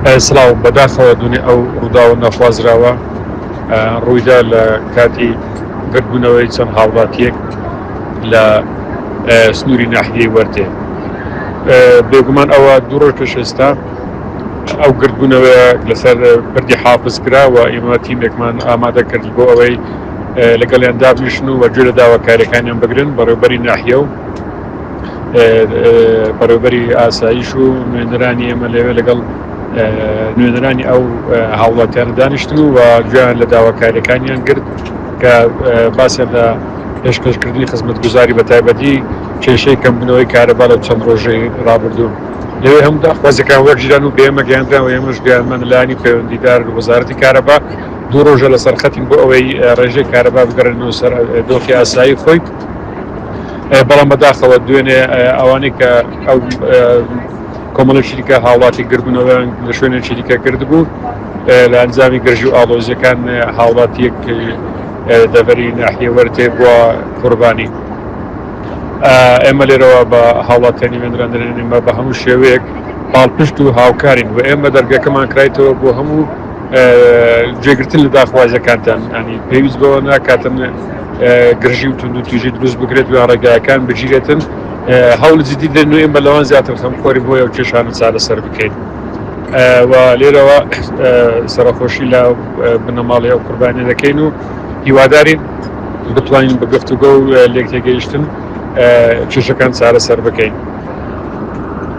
سڵاو بەداخەوە دونی ئەو ڕووداوە نەخوازراوە ڕوویدا لە کاتی گردبوونەوەی چەند هاوڵاتیەک لە سنووری ناحیەی وەرتێ. بێگومان ئەوە دوو ڕۆژ پێش ئێستا ئەو گردبوونەوەی لەسەر بردی حافز کراوە ئێمە تیمێکمان ئامادە کرد بۆ ئەوەی لەگەڵیان دابنیشن و وەگوێ لە داواکاریەکانیان بگرن بەڕێوەبەری ناحیە و بەڕێوەبەری ئاسایش و نوێنەرانی ئێمە لەوێ لەگەڵ نوێنەرانی ئەو هاوڵاتیان دانیشتن و گویان لە داواکاریەکانیان گرت کە باسییان لە پێشکەشکردنی خزمەتگوزاری بە تایبەتی کێشەی کەمبوونەوەی کارەبا لە چەند ڕۆژەی ڕابردوو لەوێ هەموو داخوازەکان وەرگیران و بێمە گەیاندرا و ئێمەش گویانمان لانی پەیوەندیدار وەزارەتی کارەبا دوو ڕۆژە لەسەر خەتین بۆ ئەوەی ڕێژەی کارەبا بگەڕێنەوە سەر دۆخی ئاسایی خۆی. بەڵام بەداخەوە دوێنێ ئەوانەی کە ئەو کۆمەڵە شیرکە هاوڵاتی گردبوونەوە لە شوێنە شیرکە کردبوو لە ئەنجامی گەرژی و ئاڵۆزیەکان هاوڵاتیەک دەبەری ناحیە وەرتێ بووە قوربانی. ئێمە لێرەوە بە هاوڵاتیانی وێنراندنێمە بە هەموو شێوەیەک پاڵپشت و هاوکارین و ئێمە دەرگەکەمان کرایتەوە بۆ هەموو جێگرتن لە داخوازەکانتان ئەنی پێویست بەوە ناکاتن گرژی و تونند و توژی دروست بکرێت و ڕێگایەکان بگیرێتن هەوڵ جدی دێن و ئێمە لەوان زیاتر خەمخۆری بۆیە و کێشانە چارەسەر بکەین و لێرەوە سەرخۆشی لە بنەماڵی ئەو قوربانی دەکەین و هیوادارین بتوانین بە گفتوگۆ و لێک تێگەیشتن کێشەکان چارەسەر بکەین.